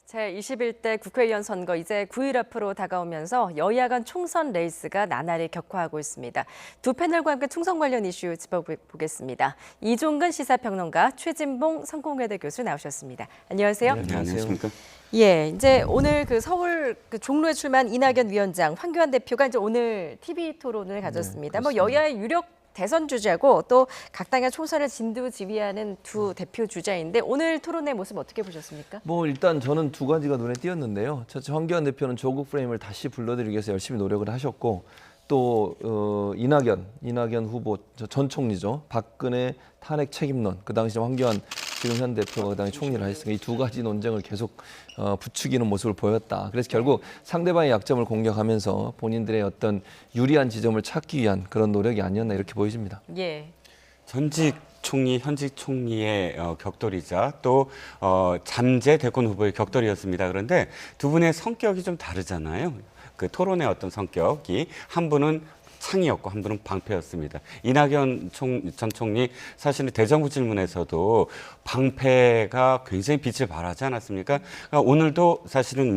제21대 국회의원 선거 이제 9일 앞으로 다가오면서 여야 간 총선 레이스가 나날이 격화하고 있습니다. 두 패널과 함께 총선 관련 이슈 짚어보겠습니다. 이종근 시사평론가, 최진봉 성공회대 교수 나오셨습니다. 안녕하세요. 네, 안녕하십니까. 예, 이제 오늘 서울 종로에 출마한 이낙연 위원장, 황교안 대표가 이제 오늘 TV 토론을 가졌습니다. 네, 여야의 유력 대선 주자고 또 각 당의 총선을 진두지휘하는 두 대표 주자인데 오늘 토론의 모습 어떻게 보셨습니까? 일단 저는 두 가지가 눈에 띄었는데요. 첫째, 황교안 대표는 조국 프레임을 다시 불러들이기 위해서 열심히 노력을 하셨고, 또 이낙연 후보 전 총리죠. 박근혜 탄핵 책임론, 그 당시 황교안 지금 현 대표가 그 당시 총리를 하셨으니까 이 두 가지 논쟁을 계속 부추기는 모습을 보였다. 그래서 결국 상대방의 약점을 공격하면서 본인들의 어떤 유리한 지점을 찾기 위한 그런 노력이 아니었나 이렇게 보여집니다. 예. 전직 총리, 현직 총리의 격돌이자 또 잠재 대권 후보의 격돌이었습니다. 그런데 두 분의 성격이 좀 다르잖아요. 그 토론의 어떤 성격이 한 분은 창이었고 한 분은 방패였습니다. 이낙연 전 총리 사실은 대정부 질문에서도 방패가 굉장히 빛을 발하지 않았습니까? 그러니까 오늘도 사실은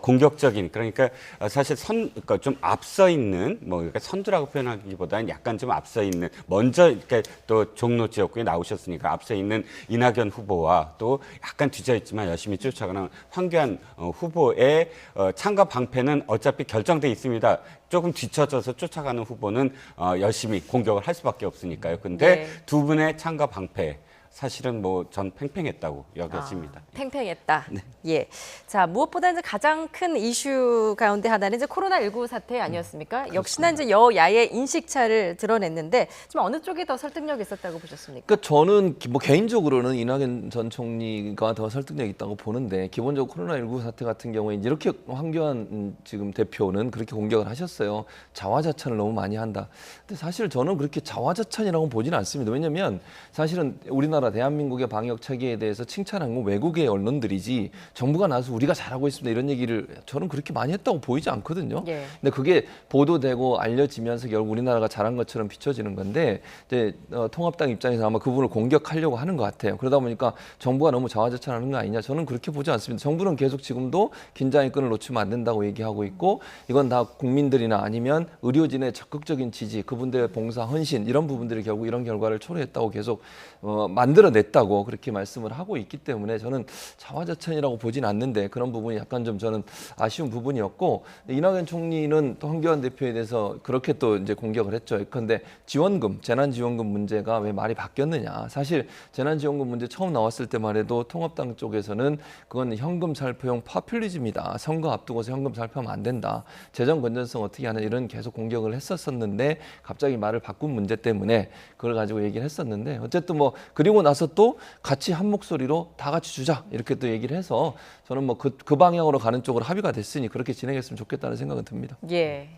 공격적인, 그러니까 사실 그러니까 좀 앞서 있는 그러니까 선두라고 표현하기보다는 약간 좀 앞서 있는, 먼저 이렇게 또 종로 지역구에 나오셨으니까 앞서 있는 이낙연 후보와 또 약간 뒤져 있지만 열심히 쫓아가는 황교안 후보의 창과 방패는 어차피 결정돼 있습니다. 조금 뒤쳐져서 쫓아가는 후보는 열심히 공격을 할 수밖에 없으니까요. 근데 네. 두 분의 창과 방패, 사실은 전 팽팽했다고 여겨집니다. 팽팽했다. 네. 예. 자, 무엇보다 이제 가장 큰 이슈 가운데 하나는 이제 코로나19 사태 아니었습니까? 역시나 이제 여야의 인식차를 드러냈는데 좀 어느 쪽이 더 설득력 있었다고 보셨습니까? 그러니까 저는 개인적으로는 이낙연 전 총리가 더 설득력 있다고 보는데, 기본적으로 코로나19 사태 같은 경우에 이렇게 황교안 지금 대표는 그렇게 공격을 하셨어요. 자화자찬을 너무 많이 한다. 근데 사실 저는 그렇게 자화자찬이라고 보지는 않습니다. 왜냐하면 사실은 우리나라 대한민국의 방역 체계에 대해서 칭찬한 건 외국의 언론들이지, 정부가 나서 우리가 잘하고 있습니다 이런 얘기를 저는 그렇게 많이 했다고 보이지 않거든요. 예. 근데 그게 보도되고 알려지면서 결국 우리나라가 잘한 것처럼 비춰지는 건데, 이제 통합당 입장에서 아마 그분을 공격하려고 하는 것 같아요. 그러다 보니까 정부가 너무 자화자찬하는 거 아니냐, 저는 그렇게 보지 않습니다. 정부는 계속 지금도 긴장의 끈을 놓치면 안 된다고 얘기하고 있고, 이건 다 국민들이나 아니면 의료진의 적극적인 지지, 그분들의 봉사, 헌신, 이런 부분들이 결국 이런 결과를 초래했다고 계속 만들어냈다고 그렇게 말씀을 하고 있기 때문에 저는 자화자찬이라고 보진 않는데, 그런 부분이 약간 좀 저는 아쉬운 부분이었고, 이낙연 총리는 또 황교안 대표에 대해서 그렇게 또 이제 공격을 했죠. 그런데 지원금, 재난지원금 문제가 왜 말이 바뀌었느냐. 사실 재난지원금 문제 처음 나왔을 때만 해도 통합당 쪽에서는 그건 현금 살포용 파퓰리즘이다. 선거 앞두고서 현금 살포하면 안 된다. 재정 건전성 어떻게 하냐, 이런 계속 공격을 했었었는데, 갑자기 말을 바꾼 문제 때문에 그걸 가지고 얘기를 했었는데, 어쨌든 그리고 나서 또 같이 한 목소리로 다 같이 주자 이렇게 또 얘기를 해서 저는 그 방향으로 가는 쪽으로 합의가 됐으니 그렇게 진행했으면 좋겠다는 생각은 듭니다. 예.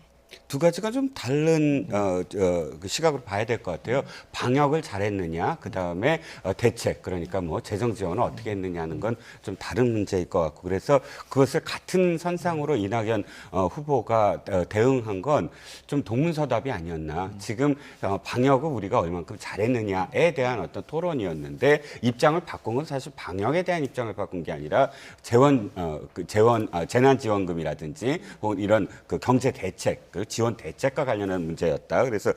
두 가지가 좀 다른 그 시각으로 봐야 될 것 같아요. 방역을 잘했느냐, 그 다음에 대책, 그러니까 재정 지원을 어떻게 했느냐는 건 좀 다른 문제일 것 같고, 그래서 그것을 같은 선상으로 이낙연 후보가 대응한 건 좀 동문서답이 아니었나. 지금 방역을 우리가 얼만큼 잘했느냐에 대한 어떤 토론이었는데, 입장을 바꾼 건 사실 방역에 대한 입장을 바꾼 게 아니라 재난지원금이라든지 혹은 이런 그 경제 대책, 지원 대책과 관련한 문제였다. 그래서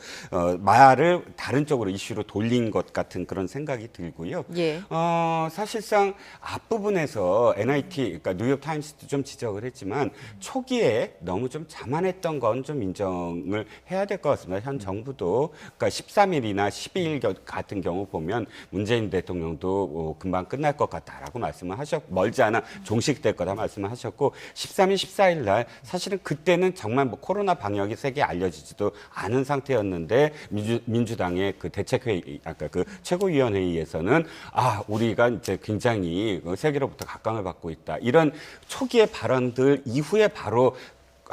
말을 다른 쪽으로 이슈로 돌린 것 같은 그런 생각이 들고요. 예. 사실상 앞부분에서 NIT, 그러니까 뉴욕 타임스도 좀 지적을 했지만 초기에 너무 좀 자만했던 건 좀 인정을 해야 될 것 같습니다. 현 정부도 그러니까 13일이나 12일 같은 경우 보면 문재인 대통령도 금방 끝날 것 같다라고 말씀을 하셨고, 멀지 않아 종식될 거다 말씀을 하셨고, 13일, 14일 날 사실은 그때는 정말 코로나 방역이 세계에 알려지지도 않은 상태였는데, 민주당의 그 대책회의, 아까 그 최고위원회의에서는 우리가 이제 굉장히 세계로부터 각광을 받고 있다, 이런 초기의 발언들 이후에 바로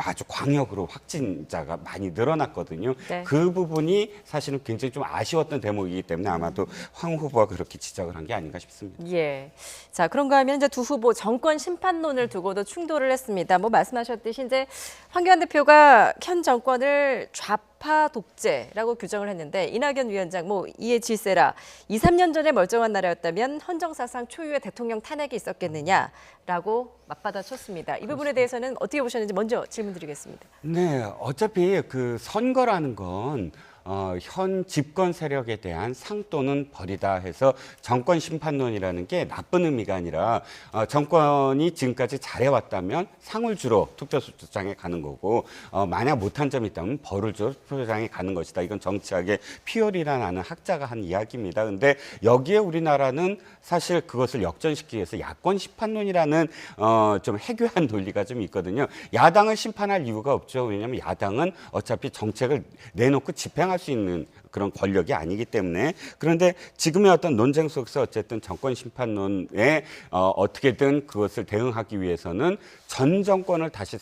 아주 광역으로 확진자가 많이 늘어났거든요. 네. 그 부분이 사실은 굉장히 좀 아쉬웠던 대목이기 때문에 아마도 황 후보가 그렇게 지적을 한 게 아닌가 싶습니다. 예. 자, 그런가 하면 이제 두 후보 정권 심판론을 두고도 충돌을 했습니다. 말씀하셨듯이 이제 황교안 대표가 현 정권을 좌파 독재라고 규정을 했는데 이낙연 위원장 뭐 이에 질세라 2, 3년 전에 멀쩡한 나라였다면 헌정사상 초유의 대통령 탄핵이 있었겠느냐라고 맞받아쳤습니다. 이 부분에 대해서는 어떻게 보셨는지 먼저 질문드리겠습니다. 네, 어차피 그 선거라는 건 현 집권 세력에 대한 상 또는 벌이다 해서 정권 심판론이라는 게 나쁜 의미가 아니라 정권이 지금까지 잘해왔다면 상을 주러 투표소장에 가는 거고 만약 못한 점이 있다면 벌을 주러 투표소장에 가는 것이다. 이건 정치학의 피오리라는 학자가 한 이야기입니다. 근데 여기에 우리나라는 사실 그것을 역전시키기 위해서 야권 심판론이라는 좀 해괴한 논리가 좀 있거든요. 야당을 심판할 이유가 없죠. 왜냐하면 야당은 어차피 정책을 내놓고 집행할 수 있는 그런 권력이 아니기 때문에. 그런데 지금의 어떤 논쟁 속에서 어쨌든 정권 심판론에 어떻게든 그것을 대응하기 위해서는 전 정권을 다시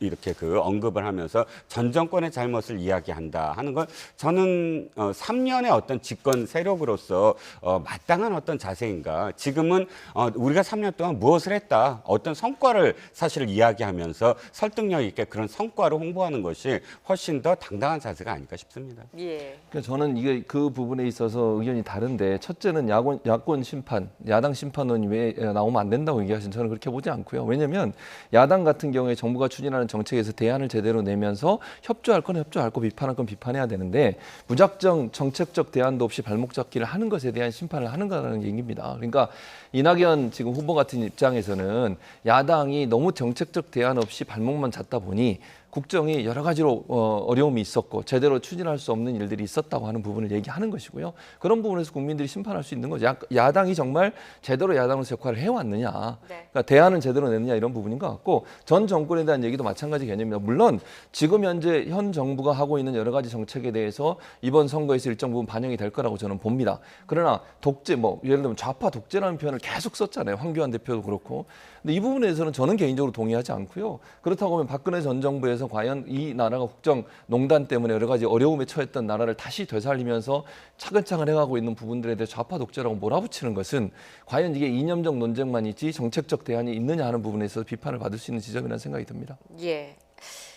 이렇게 그 언급을 하면서 전 정권의 잘못을 이야기한다 하는 건 저는 3년의 어떤 집권 세력으로서 마땅한 어떤 자세인가. 지금은 우리가 3년 동안 무엇을 했다, 어떤 성과를 사실 이야기하면서 설득력 있게 그런 성과를 홍보하는 것이 훨씬 더 당당한 자세가 아닐까 싶습니다. 예. 그러니까 저는 이게 그 부분에 있어서 의견이 다른데, 첫째는 야권 심판, 야당 심판론이 왜 나오면 안 된다고 얘기하신, 저는 그렇게 보지 않고요. 왜냐하면 야당 같은 경우에 정부가 추진하는 정책에서 대안을 제대로 내면서 협조할 건 협조할 거, 비판할 건 비판해야 되는데, 무작정 정책적 대안도 없이 발목 잡기를 하는 것에 대한 심판을 하는 거라는 얘기입니다. 그러니까 이낙연 지금 후보 같은 입장에서는 야당이 너무 정책적 대안 없이 발목만 잡다 보니 국정이 여러 가지로 어려움이 있었고 제대로 추진할 수 없는 일들이 있었다고 하는 부분을 얘기하는 것이고요. 그런 부분에서 국민들이 심판할 수 있는 거죠. 야당이 정말 제대로 야당으로서 역할을 해왔느냐, 네. 그러니까 대안은 제대로 냈느냐, 이런 부분인 것 같고, 전 정권에 대한 얘기도 마찬가지 개념입니다. 물론 지금 현재 현 정부가 하고 있는 여러 가지 정책에 대해서 이번 선거에서 일정 부분 반영이 될 거라고 저는 봅니다. 그러나 독재, 뭐 예를 들면 좌파 독재라는 표현을 계속 썼잖아요. 황교안 대표도 그렇고. 근데 이 부분에 대해서는 저는 개인적으로 동의하지 않고요. 그렇다고 하면 박근혜 전 정부에서 과연 이 나라가 국정농단 때문에 여러 가지 어려움에 처했던 나라를 다시 되살리면서 차근차근 해가고 있는 부분들에 대해 좌파 독재라고 몰아붙이는 것은 과연 이게 이념적 논쟁만 있지 정책적 대안이 있느냐 하는 부분에 있어서 비판을 받을 수 있는 지점이라는 생각이 듭니다. 예.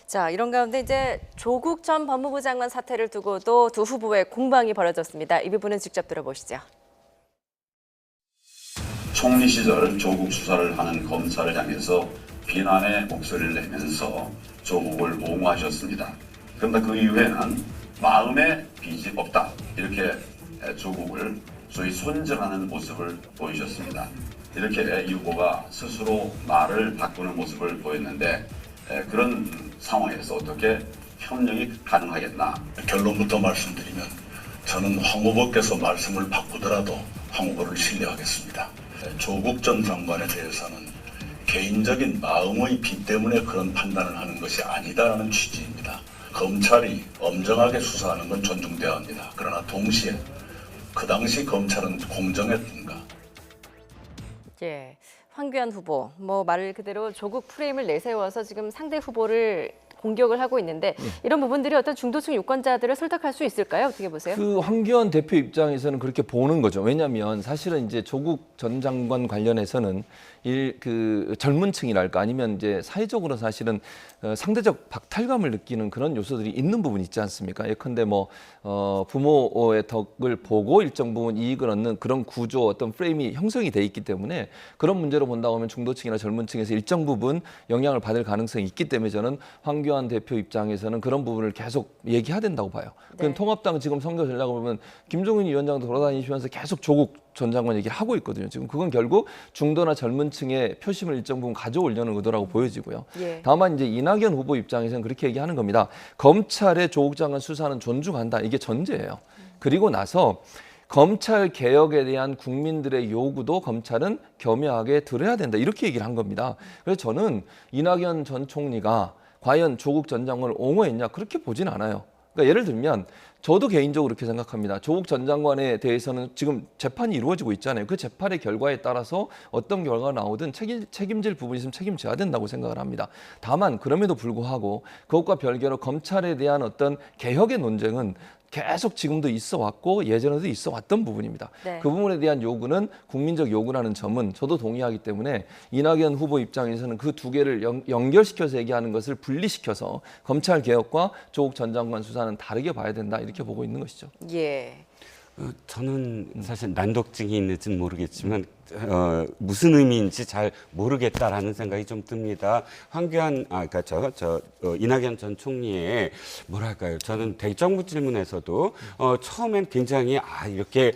자, 이런 가운데 이제 조국 전 법무부 장관 사태를 두고도 두 후보의 공방이 벌어졌습니다. 이 부분은 직접 들어보시죠. 총리 시절 조국 수사를 하는 검사를 향해서 비난의 목소리를 내면서 조국을 옹호하셨습니다. 그런데 그 이후에는 마음에 빚이 없다, 이렇게 조국을 소위 손절하는 모습을 보이셨습니다. 이렇게 이 후보가 스스로 말을 바꾸는 모습을 보였는데, 그런 상황에서 어떻게 협력이 가능하겠나? 결론부터 말씀드리면 저는 황 후보께서 말씀을 바꾸더라도 황 후보를 신뢰하겠습니다. 조국 전 장관에 대해서는 개인적인 마음의 빚 때문에 그런 판단을 하는 것이 아니다라는 취지입니다. 검찰이 엄정하게 수사하는 건 존중돼야 합니다. 그러나 동시에 그 당시 검찰은 공정했던가? 예. 황교안 후보, 뭐 말 그대로 조국 프레임을 내세워서 지금 상대 후보를 공격을 하고 있는데, 이런 부분들이 어떤 중도층 유권자들을 설득할 수 있을까요? 어떻게 보세요? 그 황교안 대표 입장에서는 그렇게 보는 거죠. 왜냐하면 사실은 이제 조국 전 장관 관련해서는 그 젊은 층이랄까, 아니면 이제 사회적으로 사실은 상대적 박탈감을 느끼는 그런 요소들이 있는 부분이 있지 않습니까? 예컨대 뭐 부모의 덕을 보고 일정 부분 이익을 얻는 그런 구조, 어떤 프레임이 형성이 돼 있기 때문에, 그런 문제로 본다고 하면 중도층이나 젊은 층에서 일정 부분 영향을 받을 가능성이 있기 때문에 저는 황교안 대표 입장에서는 그런 부분을 계속 얘기해야 된다고 봐요. 네. 통합당 지금 선거 전략을 보면 김종인 위원장도 돌아다니시면서 계속 조국 전 장관 얘기를 하고 있거든요. 지금 그건 결국 중도나 젊은 층의 표심을 일정 부분 가져오려는 의도라고 보여지고요. 예. 다만 이제 이낙연 후보 입장에서는 그렇게 얘기하는 겁니다. 검찰의 조국 장관 수사는 존중한다, 이게 전제예요. 그리고 나서 검찰 개혁에 대한 국민들의 요구도 검찰은 겸허하게 들어야 된다, 이렇게 얘기를 한 겁니다. 그래서 저는 이낙연 전 총리가 과연 조국 전 장관을 옹호했냐, 그렇게 보진 않아요. 그러니까 예를 들면 저도 개인적으로 그렇게 생각합니다. 조국 전 장관에 대해서는 지금 재판이 이루어지고 있잖아요. 그 재판의 결과에 따라서 어떤 결과가 나오든 책임질 부분이 있으면 책임져야 된다고 생각을 합니다. 다만 그럼에도 불구하고 그것과 별개로 검찰에 대한 어떤 개혁의 논쟁은 계속 지금도 있어 왔고 예전에도 있어 왔던 부분입니다. 네. 그 부분에 대한 요구는 국민적 요구라는 점은 저도 동의하기 때문에 이낙연 후보 입장에서는 그 두 개를 연결시켜서 얘기하는 것을 분리시켜서 검찰 개혁과 조국 전 장관 수사는 다르게 봐야 된다 이렇게 보고 있는 것이죠. 예. 저는 사실 난독증이 있는지는 모르겠지만 무슨 의미인지 잘 모르겠다라는 생각이 좀 듭니다. 그러니까 이낙연 전 총리의 뭐랄까요? 저는 대정부 질문에서도 처음엔 굉장히 이렇게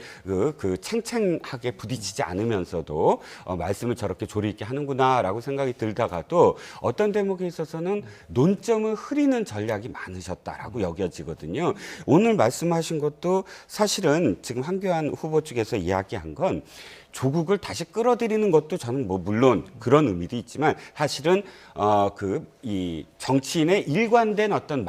챙챙하게 부딪히지 않으면서도 말씀을 저렇게 조리 있게 하는구나라고 생각이 들다가도 어떤 대목에 있어서는 논점을 흐리는 전략이 많으셨다라고 여겨지거든요. 오늘 말씀하신 것도 사실은 지금 황교안 후보 측에서 이야기한 건 조국을 다시 끌어들이는 것도 저는 물론 그런 의미도 있지만 사실은 이 정치인의 일관된 어떤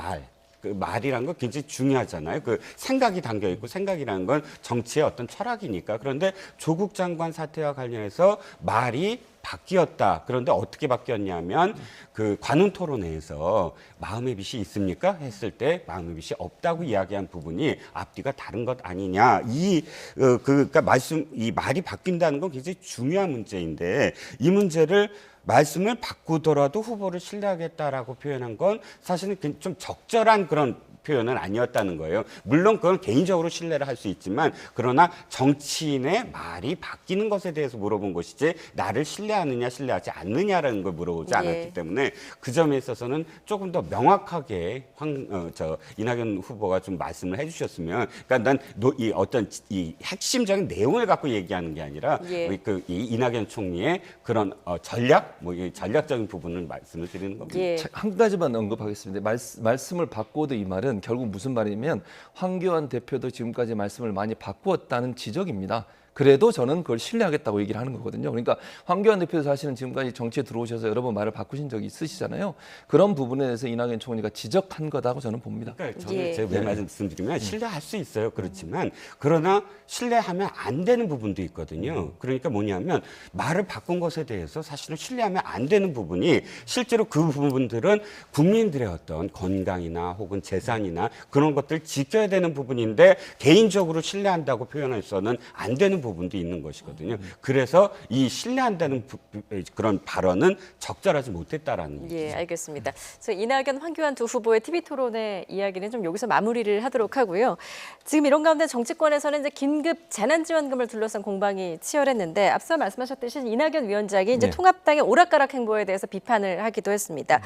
그 말이라는 건 굉장히 중요하잖아요. 그 생각이 담겨 있고 생각이라는 건 정치의 어떤 철학이니까. 그런데 조국 장관 사태와 관련해서 말이 바뀌었다. 그런데 어떻게 바뀌었냐면 그 관훈 토론회에서 마음의 빛이 있습니까? 했을 때 마음의 빛이 없다고 이야기한 부분이 앞뒤가 다른 것 아니냐. 그러니까 이 말이 바뀐다는 건 굉장히 중요한 문제인데 이 문제를 말씀을 바꾸더라도 후보를 신뢰하겠다라고 표현한 건 사실은 좀 적절한 그런 표현은 아니었다는 거예요. 물론 그건 개인적으로 신뢰를 할 수 있지만 그러나 정치인의 말이 바뀌는 것에 대해서 물어본 것이지 나를 신뢰하느냐 신뢰하지 않느냐라는 걸 물어보지 않았기 때문에 그 점에 있어서는 조금 더 명확하게 이낙연 후보가 좀 말씀을 해주셨으면 그러니까 난 이 핵심적인 내용을 갖고 얘기하는 게 아니라 이 이낙연 총리의 그런 이 전략적인 부분을 말씀을 드리는 겁니다. 예. 한 가지만 언급하겠습니다. 말씀을 바꿔도 이 말은 결국 무슨 말이냐면 황교안 대표도 지금까지 말씀을 많이 바꾸었다는 지적입니다. 그래도 저는 그걸 신뢰하겠다고 얘기를 하는 거거든요. 그러니까 황교안 대표도 사실은 지금까지 정치에 들어오셔서 여러 번 말을 바꾸신 적이 있으시잖아요. 그런 부분에 대해서 이낙연 총리가 지적한 거다고 저는 봅니다. 그러니까 저는 제가 왜 말씀드리면 신뢰할 수 있어요. 그렇지만 그러나 신뢰하면 안 되는 부분도 있거든요. 그러니까 뭐냐면 말을 바꾼 것에 대해서 사실은 신뢰하면 안 되는 부분이 실제로 그 부분들은 국민들의 어떤 건강이나 혹은 재산이나 그런 것들 지켜야 되는 부분인데 개인적으로 신뢰한다고 표현해서는 안 되는 부분도 있는 것이거든요. 그래서 이 신뢰한다는 그런 발언은 적절하지 못했다라는 얘기죠. 예, 알겠습니다. 그래서 이낙연, 황교안 두 후보의 TV토론의 이야기는 좀 여기서 마무리를 하도록 하고요. 지금 이런 가운데 정치권에서는 이제 긴급 재난지원금을 둘러싼 공방이 치열했는데 앞서 말씀하셨듯이 이낙연 위원장이 이제 통합당의 오락가락 행보에 대해서 비판을 하기도 했습니다.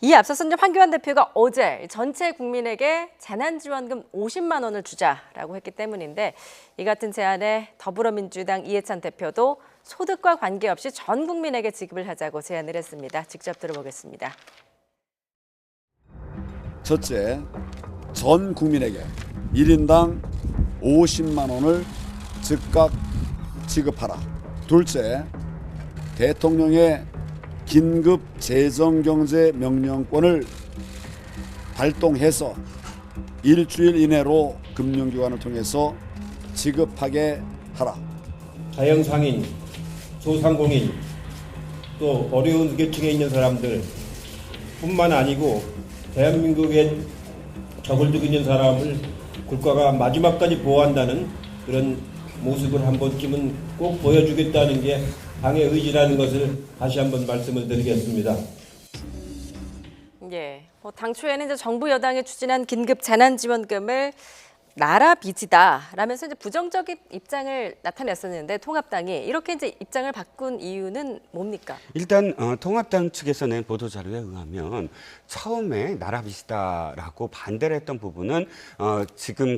이에 앞서서 이제 황교안 대표가 어제 전체 국민에게 재난지원금 50만 원을 주자라고 했기 때문인데 이 같은 제안에 더불어민주당 이해찬 대표도 소득과 관계없이 전 국민에게 지급을 하자고 제안을 했습니다. 직접 들어보겠습니다. 첫째, 전 국민에게 1인당 50만 원을 즉각 지급하라. 둘째, 대통령의 긴급 재정경제 명령권을 발동해서 일주일 이내로 금융기관을 통해서 지급하게 하라. 자영상인, 소상공인, 또 어려운 계층에 있는 사람들 뿐만 아니고 대한민국에 적을 두고 있는 사람을 국가가 마지막까지 보호한다는 그런 모습을 한 번쯤은 꼭 보여주겠다는 게 당의 의지라는 것을 다시 한번 말씀을 드리겠습니다. 예, 당초에는 이제 정부 여당이 추진한 긴급 재난지원금을 나라 빚이다라면서 이제 부정적인 입장을 나타냈었는데 통합당이 이렇게 이제 입장을 바꾼 이유는 뭡니까? 일단 통합당 측에서 낸 보도자료에 의하면 처음에 나라 빚이다라고 반대를 했던 부분은 지금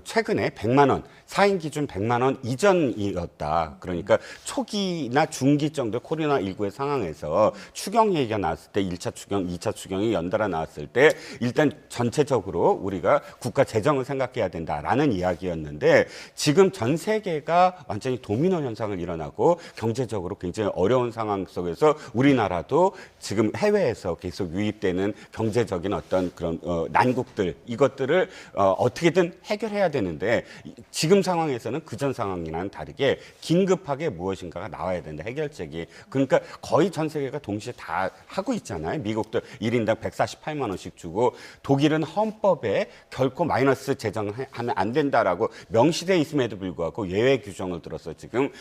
최근에 100만 원, 4인 기준 100만 원 이전이었다. 그러니까 초기나 중기 정도 코로나19의 상황에서 추경 얘기가 나왔을 때 1차 추경, 2차 추경이 연달아 나왔을 때 일단 전체적으로 우리가 국가 재정을 생각해야 된다라는 이야기였는데 지금 전 세계가 완전히 도미노 현상을 일어나고 경제적으로 굉장히 어려운 상황 속에서 우리나라도 지금 해외에서 계속 유입되는 경제적인 어떤 그런 난국들 이것들을 어떻게든 해결해야 되는데 지금 상황에서는 그전 상황이랑 다르게 긴급하게 무엇인가가 나와야 된다 해결책이. 그러니까 거의 전 세계가 동시에 다 하고 있잖아요. 미국도 1인당 148만 원씩 주고 독일은 헌법에 결코 마이너스 재정을 하면 안 된다라고 명시돼 있음에도 불구하고 예외 규정을 들어서 지금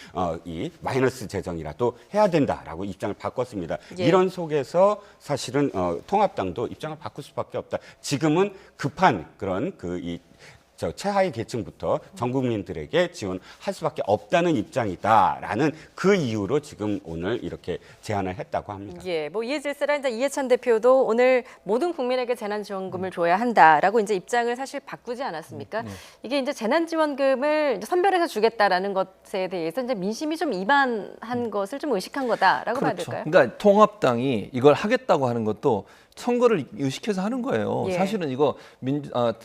이 마이너스 재정이라도 해야 된다라고 입장을 바꿨습니다. 예. 이런 속에서 사실은 통합당도 입장을 바꿀 수밖에 없다. 지금은 급한 그런 최하위 계층부터 전 국민들에게 지원할 수밖에 없다는 입장이다라는 그 이유로 지금 오늘 이렇게 제안을 했다고 합니다. 예, 뭐 이해 질서라 이제 이해찬 대표도 오늘 모든 국민에게 재난지원금을 줘야 한다라고 이제 입장을 사실 바꾸지 않았습니까? 이게 이제 재난지원금을 이제 선별해서 주겠다라는 것에 대해서 이제 민심이 좀 이반한 것을 좀 의식한 거다라고 봐야 될까요? 그러니까 통합당이 이걸 하겠다고 하는 것도 선거를 의식해서 하는 거예요. 예. 사실은 이거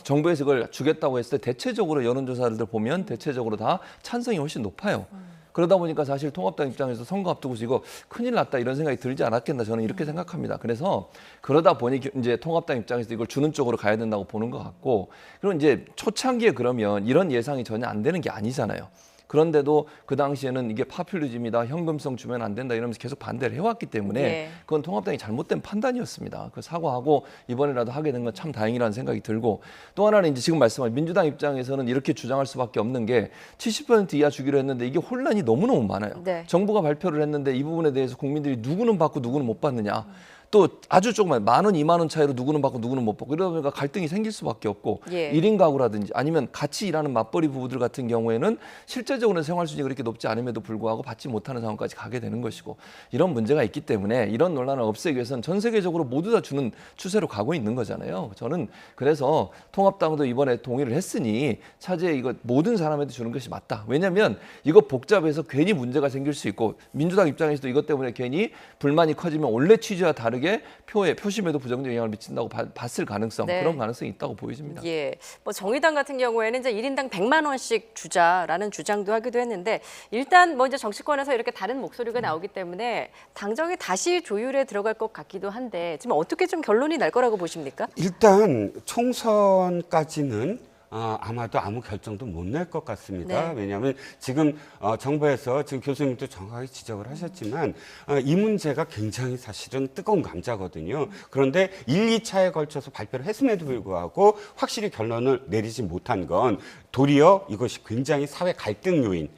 정부에서 이걸 주겠다고 했을 때 대체적으로 여론조사를 보면 대체적으로 다 찬성이 훨씬 높아요. 그러다 보니까 사실 통합당 입장에서 선거 앞두고서 이거 큰일 났다 이런 생각이 들지 않았겠나 저는 이렇게 생각합니다. 그래서 그러다 보니 이제 통합당 입장에서 이걸 주는 쪽으로 가야 된다고 보는 것 같고, 그리고 이제 초창기에 그러면 이런 예상이 전혀 안 되는 게 아니잖아요. 그런데도 그 당시에는 이게 파퓰리즘이다, 현금성 주면 안 된다 이러면서 계속 반대를 해왔기 때문에 예. 그건 통합당이 잘못된 판단이었습니다. 그 사과하고 이번에라도 하게 된 건 참 다행이라는 생각이 들고, 또 하나는 이제 지금 말씀하신 민주당 입장에서는 이렇게 주장할 수밖에 없는 게 70% 이하 주기로 했는데 이게 혼란이 너무너무 많아요. 네. 정부가 발표를 했는데 이 부분에 대해서 국민들이 누구는 받고 누구는 못 받느냐. 또 아주 조그만 10,000원, 20,000원 차이로 누구는 받고 누구는 못 받고 이러다 보니까 갈등이 생길 수밖에 없고, 예. 1인 가구라든지 아니면 같이 일하는 맞벌이 부부들 같은 경우에는 실제적으로는 생활 수준이 그렇게 높지 않음에도 불구하고 받지 못하는 상황까지 가게 되는 것이고, 이런 문제가 있기 때문에 이런 논란을 없애기 위해서는 전 세계적으로 모두 다 주는 추세로 가고 있는 거잖아요. 저는 그래서 통합당도 이번에 동의를 했으니 차제에 이거 모든 사람한테 주는 것이 맞다. 왜냐하면 이거 복잡해서 괜히 문제가 생길 수 있고, 민주당 입장에서도 이것 때문에 괜히 불만이 커지면 원래 취지와 다르게 표심에도 부정적 영향을 미친다고 봤을 가능성, 네. 그런 가능성이 있다고 보여집니다. 예, 뭐 정의당 같은 경우에는 이제 1인당 100만 원씩 주자라는 주장도 하기도 했는데, 일단 뭐 이제 정치권에서 이렇게 다른 목소리가 나오기 때문에 당정이 다시 조율에 들어갈 것 같기도 한데, 지금 어떻게 좀 결론이 날 거라고 보십니까? 일단 총선까지는 아마도 아무 결정도 못 낼 것 같습니다. 네. 왜냐하면 지금 정부에서 지금 교수님도 정확하게 지적을 하셨지만 이 문제가 굉장히 사실은 뜨거운 감자거든요. 그런데 1, 2차에 걸쳐서 발표를 했음에도 불구하고 확실히 결론을 내리지 못한 건 도리어 이것이 굉장히 사회 갈등 요인,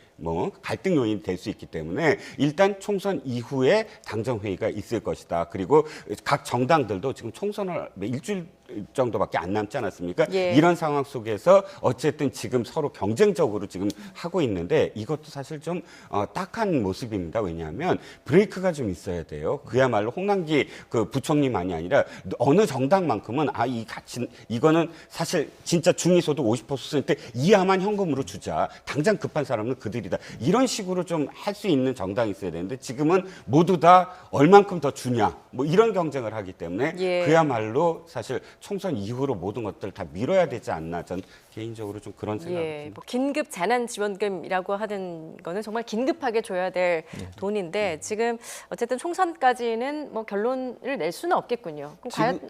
갈등 요인이 될 수 있기 때문에 일단 총선 이후에 당정회의가 있을 것이다. 그리고 각 정당들도 지금 총선을 일주일 정도밖에 안 남지 않았습니까? 예. 이런 상황 속에서 어쨌든 지금 서로 경쟁적으로 지금 하고 있는데, 이것도 사실 좀 딱한 모습입니다. 왜냐하면 브레이크가 좀 있어야 돼요. 그야말로 홍남기 부총리만이 아니라 어느 정당만큼은 이거는 사실 진짜 중위소득 50% 이하만 현금으로 주자. 당장 급한 사람은 그들이다. 이런 식으로 좀 할 수 있는 정당이 있어야 되는데, 지금은 모두 다 얼만큼 더 주냐, 이런 경쟁을 하기 때문에 예. 그야말로 사실 총선 이후로 모든 것들을 다 미뤄야 되지 않나, 전 개인적으로 좀 그런 생각이 예, 듭니다. 뭐 긴급 재난지원금이라고 하는 거는 정말 긴급하게 줘야 될 돈인데, 지금 어쨌든 총선까지는 뭐 결론을 낼 수는 없겠군요. 그럼 과연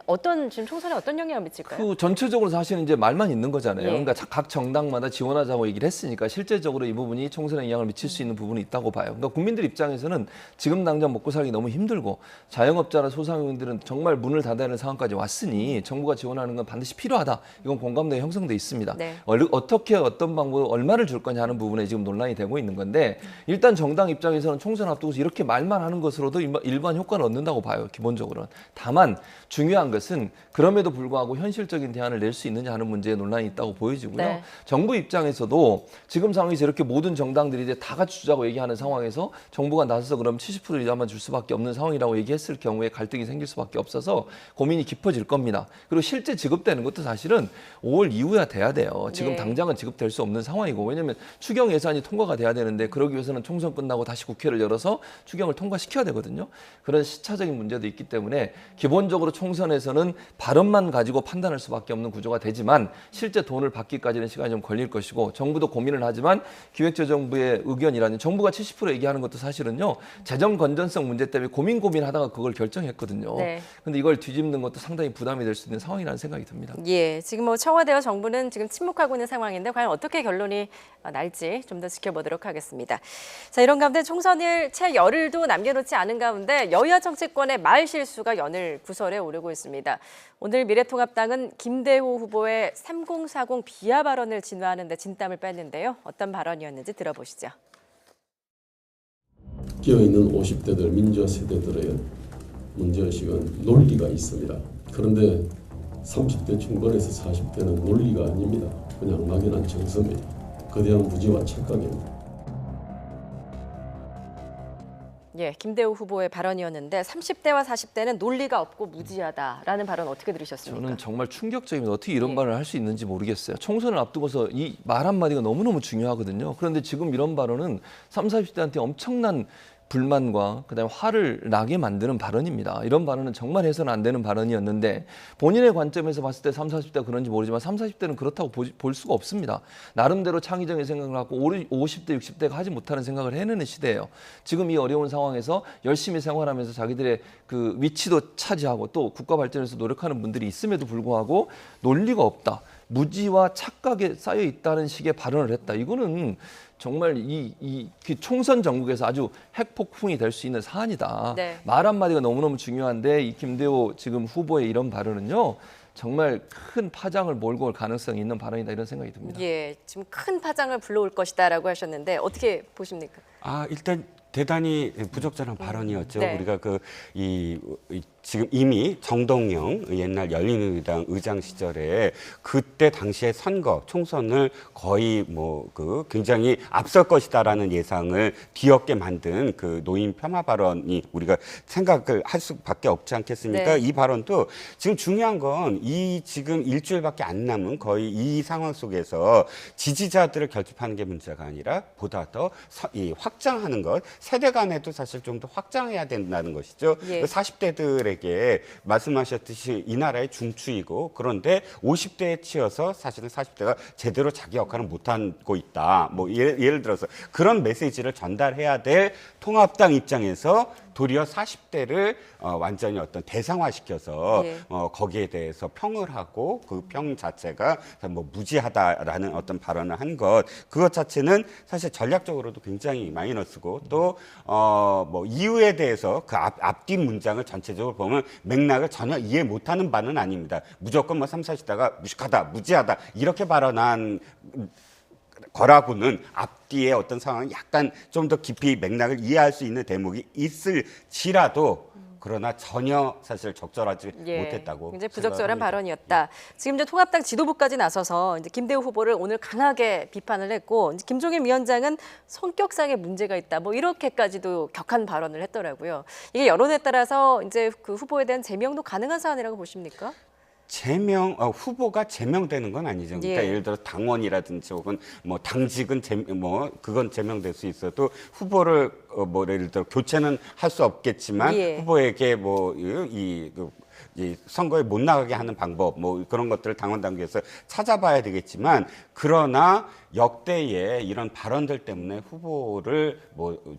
지금 총선에 어떤 영향을 미칠까요? 그 전체적으로 사실은 이제 말만 있는 거잖아요. 예. 그러니까 각 정당마다 지원하자고 얘기를 했으니까 실제적으로 이 부분이 총선에 영향을 미칠 수 있는 부분이 있다고 봐요. 그러니까 국민들 입장에서는 지금 당장 먹고 살기 너무 힘들고, 자영업자나 소상공인들은 정말 문을 닫아야 하는 상황까지 왔으니 정부가 지원하는 건 반드시 필요하다. 이건 공감대가 형성돼 있습니다. 네. 어떻게 어떤 방법으로 얼마를 줄 거냐 하는 부분에 지금 논란이 되고 있는 건데, 일단 정당 입장에서는 총선 앞두고서 이렇게 말만 하는 것으로도 일반 효과는 얻는다고 봐요. 기본적으로는. 다만 중요한 것은 그럼에도 불구하고 현실적인 대안을 낼 수 있느냐 하는 문제에 논란이 있다고 보여지고요. 네. 정부 입장에서도 지금 상황에서 이렇게 모든 정당들이 이제 다 같이 주자고 얘기하는 상황에서 정부가 나서서 그럼 70% 이자만 줄 수밖에 없는 상황이라고 얘기했을 경우에 갈등이 생길 수밖에 없어서 고민이 깊어질 겁니다. 그리고 실제 지급되는 것도 사실은 5월 이후야 돼야 돼요. 지금 예. 당장은 지급될 수 없는 상황이고, 왜냐하면 추경 예산이 통과가 돼야 되는데 그러기 위해서는 총선 끝나고 다시 국회를 열어서 추경을 통과시켜야 되거든요. 그런 시차적인 문제도 있기 때문에 기본적으로 총선에서는 발언만 가지고 판단할 수밖에 없는 구조가 되지만, 실제 돈을 받기까지는 시간이 좀 걸릴 것이고, 정부도 고민을 하지만 기획재정부 정부의 의견이라니 정부가 70% 얘기하는 것도 사실은요. 재정 건전성 문제 때문에 고민하다가 그걸 결정했거든요. 네. 근데 이걸 뒤집는 것도 상당히 부담이 될 수 있는 상황이라는 생각이 듭니다. 예, 지금 뭐 청와대와 정부는 지금 침묵하고 있는 상황인데 과연 어떻게 결론이 날지 좀 더 지켜보도록 하겠습니다. 자, 이런 가운데 총선일 채 열흘도 남겨놓지 않은 가운데 여야 정치권의 말 실수가 연일 구설에 오르고 있습니다. 오늘 미래통합당은 김대호 후보의 3040 비하 발언을 진화하는 데 진땀을 뺐는데요. 어떤 발언이었는지 들어보시죠. 끼어있는 50대들, 민주화 세대들의 문제의식은 논리가 있습니다. 그런데 30대 중반에서 40대는 논리가 아닙니다. 그냥 막연한 정서입니다. 거대한 무지와 착각입니다. 예, 김대호 후보의 발언이었는데 30대와 40대는 논리가 없고 무지하다라는 발언 어떻게 들으셨습니까? 저는 정말 충격적입니다. 어떻게 이런 예. 발언을 할 수 있는지 모르겠어요. 총선을 앞두고서 이 말 한마디가 너무너무 중요하거든요. 그런데 지금 이런 발언은 30, 40대한테 엄청난 불만과 그다음에 화를 나게 만드는 발언입니다. 이런 발언은 정말 해서는 안 되는 발언이었는데 본인의 관점에서 봤을 때 30, 40대가 그런지 모르지만 30, 40대는 그렇다고 볼 수가 없습니다. 나름대로 창의적인 생각을 갖고 50대, 60대가 하지 못하는 생각을 해내는 시대예요. 지금 이 어려운 상황에서 열심히 생활하면서 자기들의 그 위치도 차지하고 또 국가 발전에서 노력하는 분들이 있음에도 불구하고 논리가 없다. 무지와 착각에 쌓여 있다는 식의 발언을 했다. 이거는 정말 그 총선 전국에서 아주 핵폭풍이 될 수 있는 사안이다. 네. 말 한마디가 너무너무 중요한데 이 김대호 지금 후보의 이런 발언은요. 정말 큰 파장을 몰고 올 가능성이 있는 발언이다 이런 생각이 듭니다. 예, 지금 큰 파장을 불러올 것이다라고 하셨는데 어떻게 보십니까? 일단 대단히 부적절한 발언이었죠. 네. 우리가 지금 이미 정동영 옛날 열린우리당 의장 시절에 그때 당시에 총선을 거의 굉장히 앞설 것이다라는 예상을 뒤엎게 만든 그 노인 폄하 발언이 우리가 생각을 할 수밖에 없지 않겠습니까? 네. 이 발언도 지금 중요한 건 이 지금 일주일밖에 안 남은 거의 이 상황 속에서 지지자들을 결집하는 게 문제가 아니라 보다 더 확장하는 것, 세대 간에도 사실 좀 더 확장해야 된다는 것이죠. 예. 40대들에게 말씀하셨듯이 이 나라의 중추이고 그런데 50대에 치여서 사실은 40대가 제대로 자기 역할을 못하고 있다. 예를 들어서 그런 메시지를 전달해야 될 통합당 입장에서 도리어 40대를 완전히 어떤 대상화시켜서 예. 거기에 대해서 평을 하고 그 평 자체가 무지하다라는 어떤 발언을 한 것, 그것 자체는 사실 전략적으로도 굉장히 마이너스고 또 이유에 대해서 그 앞뒤 문장을 전체적으로 보면 맥락을 전혀 이해 못하는 바는 아닙니다. 무조건 30, 40대가 무식하다, 무지하다 이렇게 발언한 거라고는 앞뒤의 어떤 상황이 약간 좀 더 깊이 맥락을 이해할 수 있는 대목이 있을지라도 그러나 전혀 사실 적절하지 못했다고. 굉장히 부적절한 생각합니다. 발언이었다. 지금 이제 통합당 지도부까지 나서서 이제 김대호 후보를 오늘 강하게 비판을 했고 이제 김종인 위원장은 성격상의 문제가 있다. 이렇게까지도 격한 발언을 했더라고요. 이게 여론에 따라서 이제 그 후보에 대한 제명도 가능한 사안이라고 보십니까? 후보가 제명되는 건 아니죠. 그러니까 예. 예를 들어 당원이라든지 혹은 당직은 그건 제명될 수 있어도 후보를 예를 들어 교체는 할 수 없겠지만 예. 후보에게 이 선거에 못 나가게 하는 방법 그런 것들을 당원 당규에서 찾아봐야 되겠지만 그러나 역대의 이런 발언들 때문에 후보를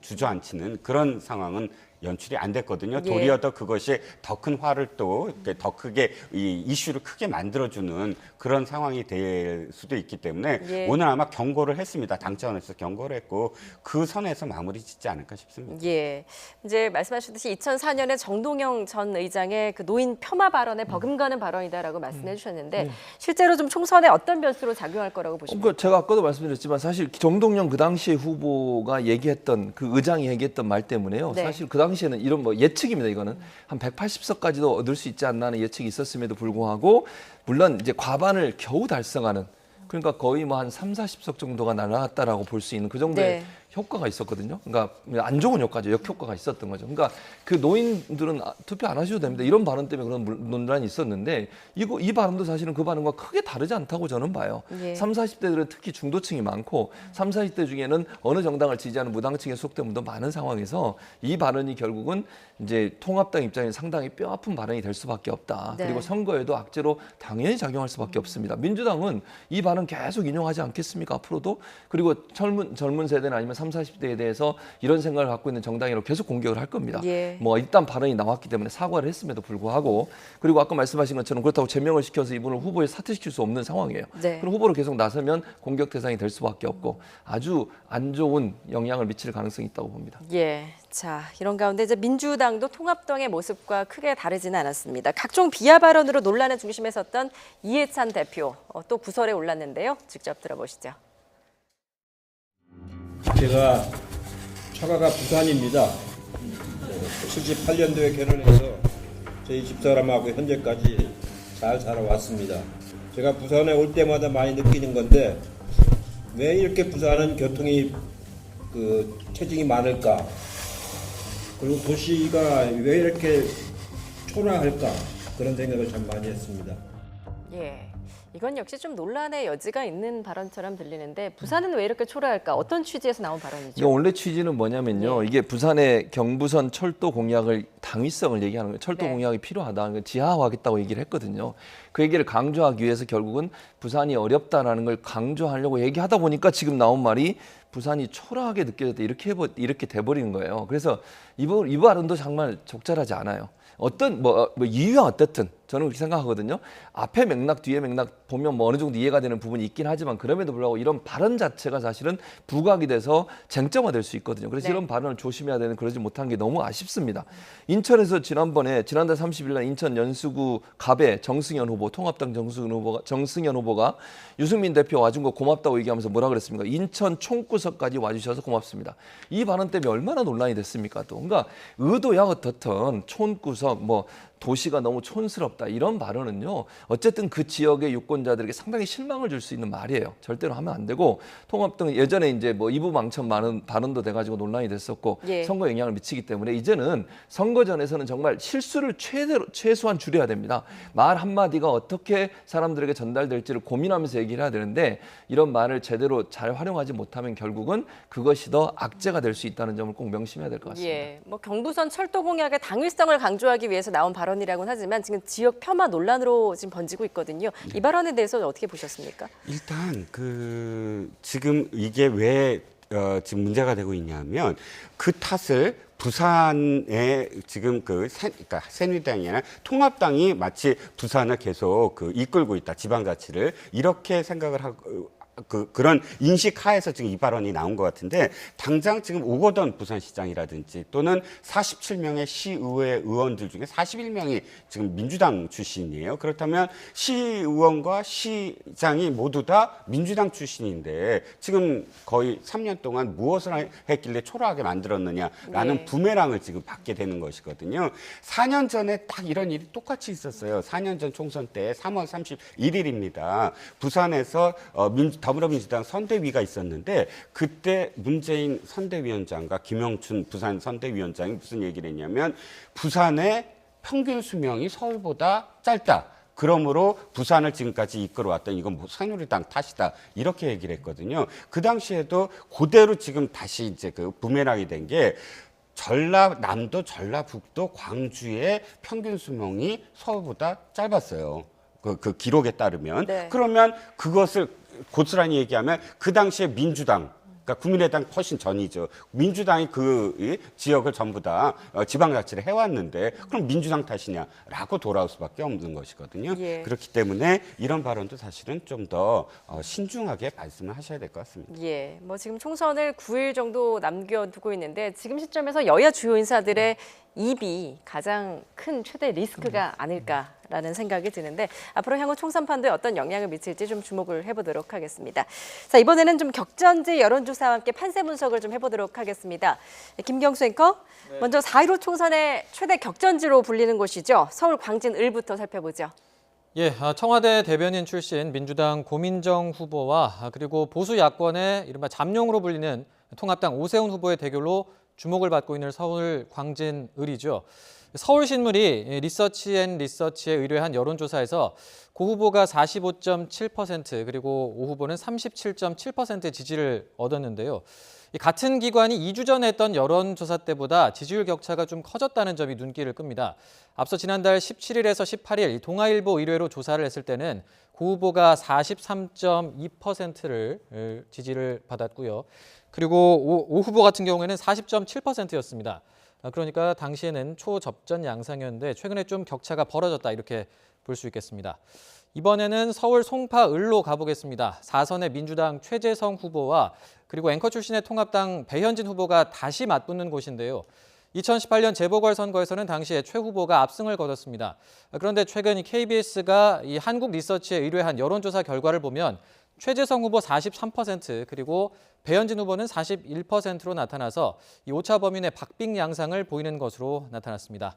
주저앉히는 그런 상황은 연출이 안 됐거든요. 예. 도리어 더 그것이 더 큰 화를 또 더 크게 이 이슈를 크게 만들어주는 그런 상황이 될 수도 있기 때문에 예. 오늘 아마 경고를 했습니다. 당 차원에서 경고를 했고 그 선에서 마무리 짓지 않을까 싶습니다. 예, 이제 말씀하셨듯이 2004년에 정동영 전 의장의 그 노인 폄하 발언에 버금가는 발언이다라고 말씀해 주셨는데 실제로 좀 총선에 어떤 변수로 작용할 거라고 보십니까? 제가 아까도 말씀드렸지만 사실 정동영 그 당시에 후보가 얘기했던 그 의장이 얘기했던 말 때문에요. 네. 사실 그 당시에는 이런 예측입니다. 이거는 한 180석까지도 얻을 수 있지 않나 하는 예측이 있었음에도 불구하고 물론 이제 과반을 겨우 달성하는 그러니까 거의 한 30, 40석 정도가 날아갔다라고 볼 수 있는 그 정도의 네. 효과가 있었거든요. 그러니까 안 좋은 효과죠. 역효과가 있었던 거죠. 그러니까 그 노인들은 투표 안 하셔도 됩니다. 이런 발언 때문에 그런 논란이 있었는데 이 발언도 사실은 그 발언과 크게 다르지 않다고 저는 봐요. 예. 30, 40대들은 특히 중도층이 많고 30, 40대 중에는 어느 정당을 지지하는 무당층에 속된 분도 많은 상황에서 이 발언이 결국은 이제 통합당 입장에 상당히 뼈아픈 발언이 될 수밖에 없다. 네. 그리고 선거에도 악재로 당연히 작용할 수밖에 없습니다. 민주당은 이 발언 계속 인용하지 않겠습니까? 앞으로도. 그리고 젊은 세대나 아니면 30, 40대에 대해서 이런 생각을 갖고 있는 정당이라고 계속 공격을 할 겁니다. 예. 뭐 일단 발언이 나왔기 때문에 사과를 했음에도 불구하고 그리고 아까 말씀하신 것처럼 그렇다고 제명을 시켜서 이분을 후보에 사퇴시킬 수 없는 상황이에요. 네. 그럼 후보로 계속 나서면 공격 대상이 될 수밖에 없고 아주 안 좋은 영향을 미칠 가능성이 있다고 봅니다. 예. 자, 이런 가운데 이제 민주당도 통합당의 모습과 크게 다르지는 않았습니다. 각종 비하 발언으로 논란의 중심에 섰던 이해찬 대표 또 구설에 올랐는데요. 직접 들어보시죠. 제가 처가가 부산입니다. 78년도에 결혼해서 저희 집사람하고 현재까지 잘 살아왔습니다. 제가 부산에 올 때마다 많이 느끼는 건데 왜 이렇게 부산은 교통이 체증이 많을까? 그리고 도시가 왜 이렇게 초라할까? 그런 생각을 참 많이 했습니다. 예. 이건 역시 좀 논란의 여지가 있는 발언처럼 들리는데 부산은 왜 이렇게 초라할까? 어떤 취지에서 나온 발언이죠? 이게 원래 취지는 뭐냐면요. 이게 부산의 경부선 철도 공약을 당위성을 얘기하는 거예요. 철도 네. 공약이 필요하다. 지하화하겠다고 얘기를 했거든요. 그 얘기를 강조하기 위해서 결국은 부산이 어렵다라는 걸 강조하려고 얘기하다 보니까 지금 나온 말이 부산이 초라하게 느껴졌다. 이렇게 돼버리는 거예요. 그래서 이 발언도 정말 적절하지 않아요. 어떤 이유가 어떻든 저는 그렇게 생각하거든요. 앞에 맥락, 뒤에 맥락 보면 뭐 어느 정도 이해가 되는 부분이 있긴 하지만 그럼에도 불구하고 이런 발언 자체가 사실은 부각이 돼서 쟁점화될 수 있거든요. 그래서 네. 이런 발언을 조심해야 되는 그러지 못한 게 너무 아쉽습니다. 인천에서 지난달 30일 날 인천 연수구 갑의 정승현 후보, 통합당 정승현 후보가 유승민 대표 와준 거 고맙다고 얘기하면서 뭐라 그랬습니까? 인천 총구석까지 와주셔서 고맙습니다. 이 발언 때문에 얼마나 논란이 됐습니까? 또 그러니까 의도야 어떻든 총구석 도시가 너무 촌스럽다 이런 발언은요 어쨌든 그 지역의 유권자들에게 상당히 실망을 줄 수 있는 말이에요. 절대로 하면 안 되고 통합당 예전에 이제 이부망천 많은 발언도 돼가지고 논란이 됐었고 예. 선거에 영향을 미치기 때문에 이제는 선거전에서는 정말 실수를 최소한 줄여야 됩니다. 말 한마디가 어떻게 사람들에게 전달될지를 고민하면서 얘기를 해야 되는데 이런 말을 제대로 잘 활용하지 못하면 결국은 그것이 더 악재가 될 수 있다는 점을 꼭 명심해야 될 것 같습니다. 예, 경부선 철도 공약의 당위성을 강조하기 위해서 나온 발언이라고는 하지만 지금 지역 폄하 논란으로 지금 번지고 있거든요. 이 발언에 대해서는 어떻게 보셨습니까? 일단 지금 이게 왜 지금 문제가 되고 있냐면 그 탓을 부산에 지금 그러니까 새누리당이 아니라 통합당이 마치 부산을 계속 이끌고 있다, 지방자치를 이렇게 생각을 하고. 그런 인식 하에서 지금 이 발언이 나온 것 같은데 당장 지금 오거돈 부산시장이라든지 또는 47명의 시의회 의원들 중에 41명이 지금 민주당 출신이에요. 그렇다면 시의원과 시장이 모두 다 민주당 출신인데 지금 거의 3년 동안 무엇을 했길래 초라하게 만들었느냐라는 네. 부메랑을 지금 받게 되는 것이거든요. 4년 전에 딱 이런 일이 똑같이 있었어요. 4년 전 총선 때 3월 31일입니다. 부산에서 더불어민주당 선대위가 있었는데 그때 문재인 선대위원장과 김영춘 부산 선대위원장이 무슨 얘기를 했냐면 부산의 평균 수명이 서울보다 짧다. 그러므로 부산을 지금까지 이끌어왔던 이건 새누리당 탓이다. 이렇게 얘기를 했거든요. 그 당시에도 그대로 지금 다시 이제 부메랑이 된 게 전라남도, 전라북도, 광주의 평균 수명이 서울보다 짧았어요. 그 기록에 따르면. 네. 그러면 그것을 고스란히 얘기하면 그 당시에 민주당, 그러니까 국민의당 훨씬 전이죠. 민주당이 그 지역을 전부 다 지방자치를 해왔는데 그럼 민주당 탓이냐라고 돌아올 수밖에 없는 것이거든요. 예. 그렇기 때문에 이런 발언도 사실은 좀 더 신중하게 말씀을 하셔야 될 것 같습니다. 예, 지금 총선을 9일 정도 남겨두고 있는데 지금 시점에서 여야 주요 인사들의 입이 가장 큰 최대 리스크가 아닐까라는 생각이 드는데 앞으로 향후 총선판도에 어떤 영향을 미칠지 좀 주목을 해보도록 하겠습니다. 자, 이번에는 좀 격전지 여론조사와 함께 판세 분석을 좀 해보도록 하겠습니다. 김경수 앵커, 먼저 4.15 총선의 최대 격전지로 불리는 곳이죠. 서울 광진을부터 살펴보죠. 예, 청와대 대변인 출신 민주당 고민정 후보와 그리고 보수 야권의 이른바 잠룡으로 불리는 통합당 오세훈 후보의 대결로 주목을 받고 있는 서울 광진을이죠. 서울신문이 리서치앤리서치에 의뢰한 여론조사에서 고 후보가 45.7% 그리고 오 후보는 37.7% 지지를 얻었는데요. 같은 기관이 2주 전에 했던 여론조사 때보다 지지율 격차가 좀 커졌다는 점이 눈길을 끕니다. 앞서 지난달 17일에서 18일 동아일보 의뢰로 조사를 했을 때는 고 후보가 43.2%를 지지를 받았고요. 그리고 오 후보 같은 경우에는 40.7%였습니다. 그러니까 당시에는 초접전 양상이었는데 최근에 좀 격차가 벌어졌다 이렇게 볼 수 있겠습니다. 이번에는 서울 송파을로 가보겠습니다. 4선의 민주당 최재성 후보와 그리고 앵커 출신의 통합당 배현진 후보가 다시 맞붙는 곳인데요. 2018년 재보궐선거에서는 당시에 최 후보가 압승을 거뒀습니다. 그런데 최근 KBS가 이 한국리서치에 의뢰한 여론조사 결과를 보면 최재성 후보 43% 그리고 배현진 후보는 41%로 나타나서 이 오차 범위 내 박빙 양상을 보이는 것으로 나타났습니다.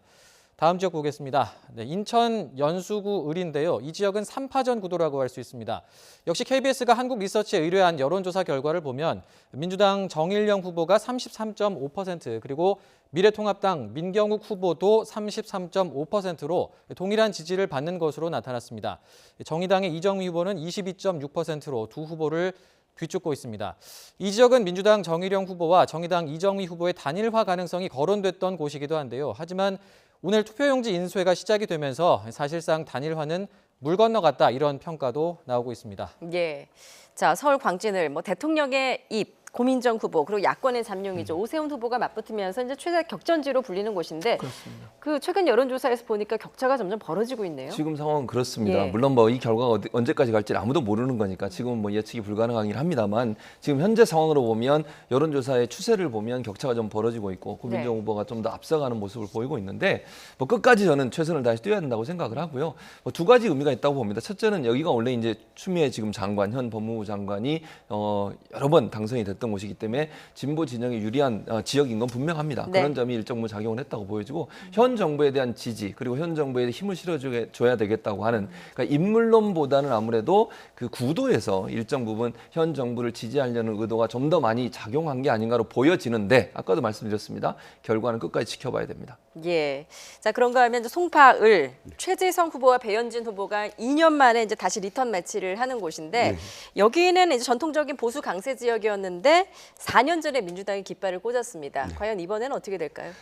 다음 지역 보겠습니다. 네, 인천 연수구 을인데요. 이 지역은 3파전 구도라고 할 수 있습니다. 역시 KBS가 한국리서치에 의뢰한 여론조사 결과를 보면 민주당 정일영 후보가 33.5% 그리고 미래통합당 민경욱 후보도 33.5%로 동일한 지지를 받는 것으로 나타났습니다. 정의당의 이정미 후보는 22.6%로 두 후보를 뒤쫓고 있습니다. 이 지역은 민주당 정일영 후보와 정의당 이정미 후보의 단일화 가능성이 거론됐던 곳이기도 한데요. 하지만 오늘 투표용지 인쇄가 시작이 되면서 사실상 단일화는 물 건너갔다 이런 평가도 나오고 있습니다. 예. 자, 서울 광진을 뭐 대통령의 입, 고민정 후보 그리고 야권의 잠룡이죠. 오세훈 후보가 맞붙으면서 이제 최대 격전지로 불리는 곳인데 그렇습니다. 그 최근 여론조사에서 보니까 격차가 점점 벌어지고 있네요. 지금 상황은 그렇습니다. 예. 물론 뭐 이 결과가 언제까지 갈지 아무도 모르는 거니까 지금은 뭐 예측이 불가능하긴 합니다만 지금 현재 상황으로 보면 여론조사의 추세를 보면 격차가 좀 벌어지고 있고 고민정 네. 후보가 좀 더 앞서가는 모습을 보이고 있는데 뭐 끝까지 저는 최선을 다해서 뛰어야 된다고 생각을 하고요. 뭐 두 가지 의미가 있다고 봅니다. 첫째는 여기가 원래 이제 추미애 지금 장관, 현 법무부 장관이 여러 번 당선이 됐던 곳이기 때문에 진보 진영에 유리한 지역인 건 분명합니다. 네. 그런 점이 일정 부분 작용을 했다고 보여지고 현 정부에 대한 지지 그리고 현 정부에 힘을 실어줘야 되겠다고 하는 그러니까 인물론보다는 아무래도 그 구도에서 일정 부분 현 정부를 지지하려는 의도가 좀 더 많이 작용한 게 아닌가로 보여지는데 아까도 말씀드렸습니다. 결과는 끝까지 지켜봐야 됩니다. 예. 자, 그런가 하면 이제 송파을 최재성 후보와 배현진 후보가 2년 만에 이제 다시 리턴 매치를 하는 곳인데 여기는 이제 전통적인 보수 강세 지역이었는데 4년 전에 민주당이 깃발을 꽂았습니다. 과연 이번에는 어떻게 될까요?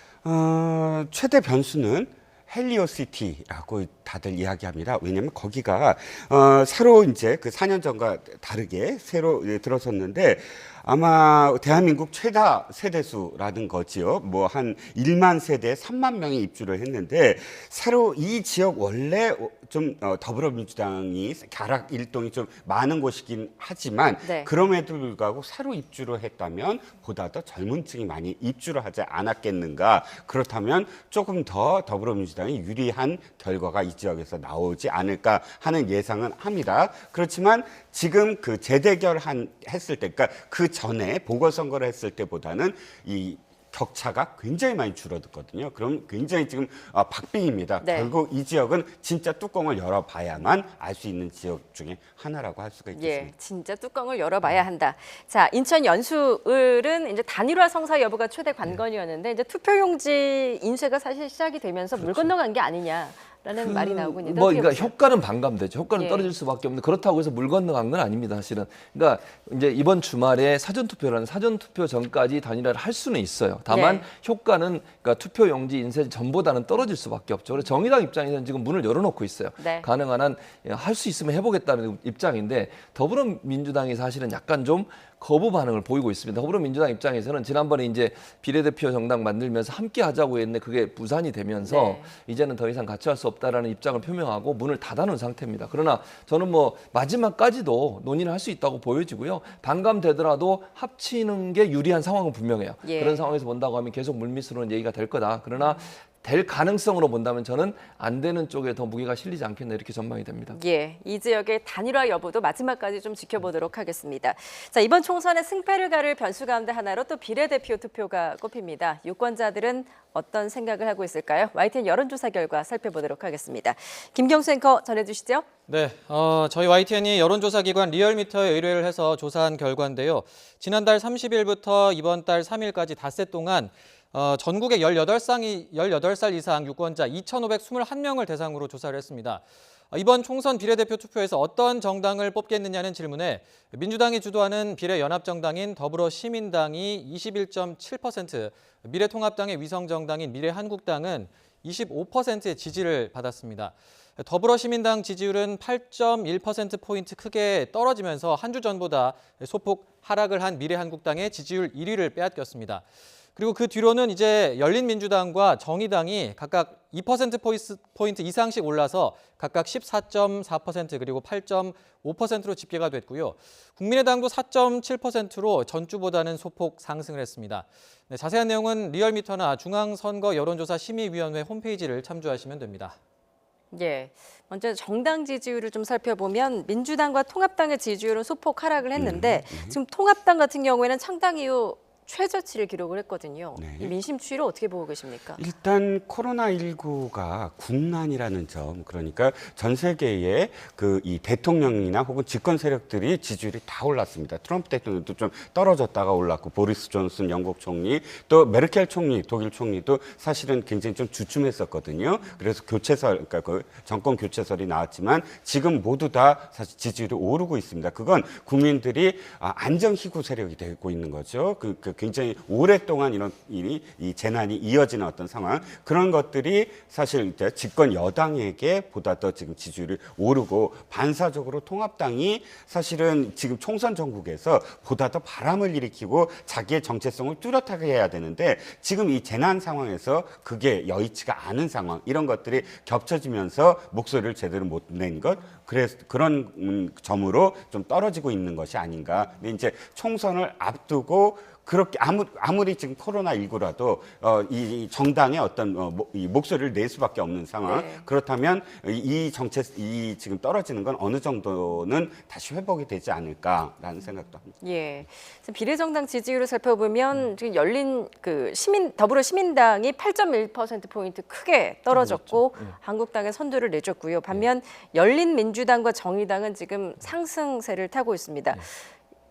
최대 변수는 헬리오시티라고 다들 이야기합니다. 왜냐하면 거기가 새로 이제 그 4년 전과 다르게 새로 들어섰는데 아마 대한민국 최다 세대수라는 거지요. 뭐 한 1만 세대에 3만 명이 입주를 했는데 새로 이 지역 원래 좀 더불어민주당이 가락 일동이 좀 많은 곳이긴 하지만 네. 그럼에도 불구하고 새로 입주를 했다면 보다 더 젊은 층이 많이 입주를 하지 않았겠는가. 그렇다면 조금 더 더불어민주당이 유리한 결과가 이 지역에서 나오지 않을까 하는 예상은 합니다. 그렇지만 지금 그 재대결 했을 때, 그러니까 그 전에 보궐선거를 했을 때보다는 이 격차가 굉장히 많이 줄어들거든요. 그럼 굉장히 지금 박빙입니다. 네. 결국 이 지역은 진짜 뚜껑을 열어봐야만 알 수 있는 지역 중에 하나라고 할 수가 있겠습니다. 예, 진짜 뚜껑을 열어봐야 한다. 자, 인천 연수을은 이제 단일화 성사 여부가 최대 관건이었는데 이제 투표용지 인쇄가 사실 시작이 되면서 물 건너간 게 아니냐라는 말이 나오고 있는데 뭐 어떻게 그러니까 보세요? 효과는 반감되죠. 효과는 예. 떨어질 수밖에 없는데 그렇다고 해서 물 건너간 건 아닙니다. 사실은. 그러니까 이제 이번 주말에 사전투표라는 사전투표 전까지 단일화를 할 수는 있어요. 다만 네. 효과는 그러니까 투표용지 인쇄 전보다는 떨어질 수밖에 없죠. 그래서 정의당 입장에서는 지금 문을 열어놓고 있어요. 네. 가능한 한 할 수 있으면 해보겠다는 입장인데 더불어민주당이 사실은 약간 좀 거부 반응을 보이고 있습니다. 더불어민주당 입장에서는 지난번에 이제 비례대표 정당 만들면서 함께 하자고 했는데 그게 무산이 되면서 네. 이제는 더 이상 같이 할 수 없다라는 입장을 표명하고 문을 닫아놓은 상태입니다. 그러나 저는 뭐 마지막까지도 논의를 할 수 있다고 보여지고요. 반감되더라도 합치는 게 유리한 상황은 분명해요. 예. 그런 상황에서 본다고 하면 계속 물밑으로는 얘기가 될 거다. 그러나 될 가능성으로 본다면 저는 안 되는 쪽에 더 무게가 실리지 않겠나 이렇게 전망이 됩니다. 예, 이 지역의 단일화 여부도 마지막까지 좀 지켜보도록 하겠습니다. 자, 이번 총선의 승패를 가를 변수 가운데 하나로 또 비례대표 투표가 꼽힙니다. 유권자들은 어떤 생각을 하고 있을까요? YTN 여론조사 결과 살펴보도록 하겠습니다. 김경수 앵커 전해주시죠. 네, 저희 YTN이 여론조사 기관 리얼미터에 의뢰를 해서 조사한 결과인데요. 지난달 30일부터 이번 달 3일까지 닷새 동안 전국의 18살 이상 유권자 2,521명을 대상으로 조사를 했습니다. 이번 총선 비례대표 투표에서 어떤 정당을 뽑겠느냐는 질문에 민주당이 주도하는 비례연합정당인 더불어시민당이 21.7%, 미래통합당의 위성정당인 미래한국당은 25%의 지지를 받았습니다. 더불어시민당 지지율은 8.1%포인트 크게 떨어지면서 한 주 전보다 소폭 하락을 한 미래한국당의 지지율 1위를 빼앗겼습니다. 그리고 그 뒤로는 이제 열린민주당과 정의당이 각각 2%포인트 이상씩 올라서 각각 14.4% 그리고 8.5%로 집계가 됐고요. 국민의당도 4.7%로 전주보다는 소폭 상승을 했습니다. 네, 자세한 내용은 리얼미터나 중앙선거 여론조사 심의위원회 홈페이지를 참조하시면 됩니다. 예, 먼저 정당 지지율을 좀 살펴보면 민주당과 통합당의 지지율은 소폭 하락을 했는데 지금 통합당 같은 경우에는 창당 이후 최저치를 기록을 했거든요. 네. 이 민심 추이를 어떻게 보고 계십니까? 일단 코로나19가 국난이라는 점, 그러니까 전 세계의 이 대통령이나 혹은 집권 세력들이 지지율이 다 올랐습니다. 트럼프 대통령도 좀 떨어졌다가 올랐고, 보리스 존슨 영국 총리, 또 메르켈 총리, 독일 총리도 사실은 굉장히 좀 주춤했었거든요. 그래서 교체설, 그러니까 그 정권 교체설이 나왔지만 지금 모두 다 사실 지지율이 오르고 있습니다. 그건 국민들이 안정희구 세력이 되고 있는 거죠. 굉장히 오랫동안 이런 일이, 이 재난이 이어지는 어떤 상황, 그런 것들이 사실 이제 집권 여당에게 보다 더 지금 지지율이 오르고, 반사적으로 통합당이 사실은 지금 총선 전국에서 보다 더 바람을 일으키고 자기의 정체성을 뚜렷하게 해야 되는데, 지금 이 재난 상황에서 그게 여의치가 않은 상황, 이런 것들이 겹쳐지면서 목소리를 제대로 못 낸 것, 그래서 그런 점으로 좀 떨어지고 있는 것이 아닌가. 근데 이제 총선을 앞두고 그렇게 아무리 지금 코로나19라도 이 정당의 어떤 이 목소리를 낼 수밖에 없는 상황. 네. 그렇다면 이 지금 떨어지는 건 어느 정도는 다시 회복이 되지 않을까라는 생각도 합니다. 예, 지금 비례정당 지지율을 살펴보면 지금 더불어시민당이 8.1%포인트 크게 떨어졌고 한국당에 선두를 내줬고요. 반면 열린민주당과 정의당은 지금 상승세를 타고 있습니다.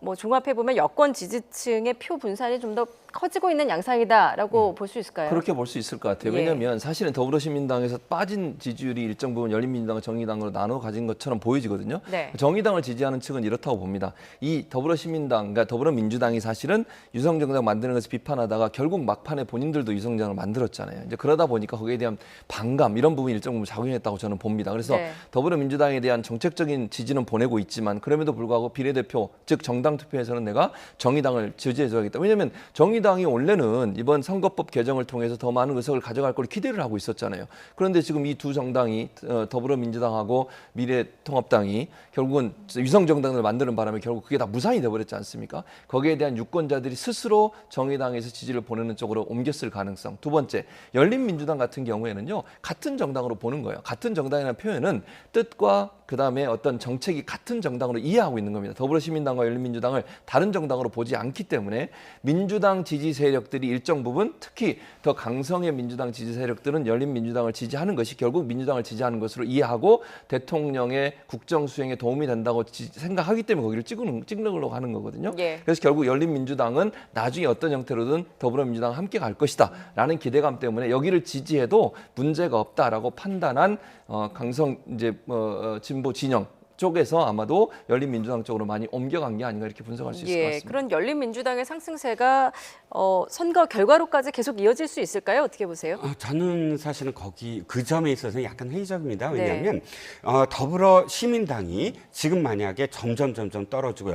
뭐 종합해 보면 여권 지지층의 표 분산이 좀 더 커지고 있는 양상이다라고 볼 수 있을까요? 그렇게 볼 수 있을 것 같아요. 왜냐하면 사실은 더불어시민당에서 빠진 지지율이 일정 부분 열린민주당과 정의당으로 나눠 가진 것처럼 보여지거든요. 네. 정의당을 지지하는 측은 이렇다고 봅니다. 이 더불어시민당, 그러니까 더불어민주당이 사실은 유성정당 만드는 것을 비판하다가 결국 막판에 본인들도 유성정당을 만들었잖아요. 이제 그러다 보니까 거기에 대한 반감, 이런 부분이 일정 부분 작용했다고 저는 봅니다. 그래서 네. 더불어민주당에 대한 정책적인 지지는 보내고 있지만, 그럼에도 불구하고 비례대표, 즉 정당 투표에서는 내가 정의당을 지지해줘야겠다. 왜냐하면 정의당이 원래는 이번 선거법 개정을 통해서 더 많은 의석을 가져갈 걸 기대를 하고 있었잖아요. 그런데 지금 이 두 정당이 더불어민주당하고 미래통합당이 결국은 위성정당을 만드는 바람에 결국 그게 다 무산이 돼버렸지 않습니까? 거기에 대한 유권자들이 스스로 정의당에서 지지를 보내는 쪽으로 옮겼을 가능성. 두 번째, 열린민주당 같은 경우에는요, 같은 정당으로 보는 거예요. 같은 정당이라는 표현은 뜻과 그다음에 어떤 정책이 같은 정당으로 이해하고 있는 겁니다. 더불어시민당과 열린민주당을 다른 정당으로 보지 않기 때문에 민주당 지지 세력들이 일정 부분, 특히 더 강성의 민주당 지지 세력들은 열린민주당을 지지하는 것이 결국 민주당을 지지하는 것으로 이해하고 대통령의 국정 수행에 도움이 된다고 생각하기 때문에 거기를 찍으려고 하는 거거든요. 예. 그래서 결국 열린민주당은 나중에 어떤 형태로든 더불어민주당과 함께 갈 것이다라는 기대감 때문에 여기를 지지해도 문제가 없다라고 판단한 강성 진보 진영 쪽에서 아마도 열린민주당 쪽으로 많이 옮겨간 게 아닌가 이렇게 분석할 수 있을 것 같습니다. 그런 열린민주당의 상승세가 선거 결과로까지 계속 이어질 수 있을까요? 어떻게 보세요? 저는 사실은 그 점에 있어서 약간 회의적입니다. 왜냐하면 더불어 시민당이 지금 만약에 점점 떨어지고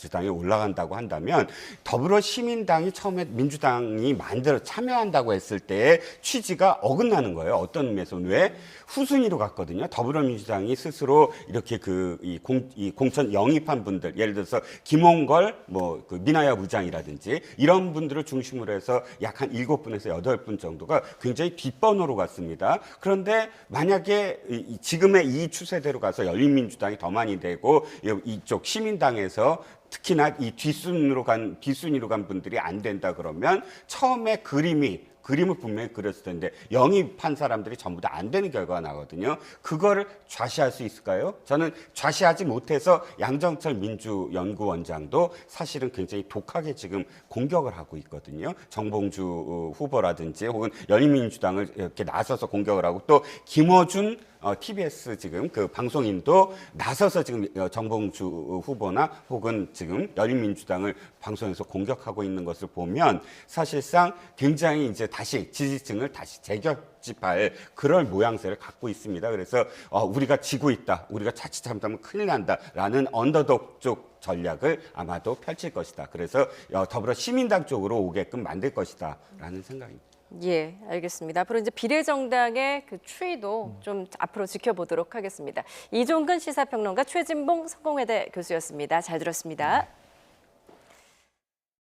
더불어민주당에 올라간다고 한다면 더불어시민당이 처음에 민주당이 참여한다고 했을 때의 취지가 어긋나는 거예요. 어떤 의미에서는 왜 후순위로 갔거든요. 더불어민주당이 스스로 이렇게 이 공천 영입한 분들, 예를 들어서 김홍걸, 그 민하야 부장이라든지 이런 분들을 중심으로 해서 약 한 7분에서 8분 정도가 굉장히 뒷번호로 갔습니다. 그런데 만약에 지금의 이 추세대로 가서 열린민주당이 더 많이 되고 이쪽 시민당에서 특히나 이 뒷순위로 간 분들이 안 된다 그러면 처음에 그림을 분명히 그렸을 텐데 영입한 사람들이 전부 다 안 되는 결과가 나거든요. 그거를 좌시할 수 있을까요? 저는 좌시하지 못해서 양정철 민주연구원장도 사실은 굉장히 독하게 지금 공격을 하고 있거든요. 정봉주 후보라든지 혹은 열린민주당을 이렇게 나서서 공격을 하고 또 김어준 TBS 지금 그 방송인도 나서서 지금 정봉주 후보나 혹은 지금 열린민주당을 방송에서 공격하고 있는 것을 보면 사실상 굉장히 이제 다시 지지층을 다시 재결집할 그런 모양새를 갖고 있습니다. 그래서 우리가 지고 있다, 우리가 자칫 잘못하면 큰일 난다라는 언더독 쪽 전략을 아마도 펼칠 것이다. 그래서 더불어시민당 쪽으로 오게끔 만들 것이다라는 생각입니다. 예, 알겠습니다. 앞으로 이제 비례정당의 그 추이도 좀 앞으로 지켜보도록 하겠습니다. 이종근 시사평론가, 최진봉 성공회대 교수였습니다. 잘 들었습니다.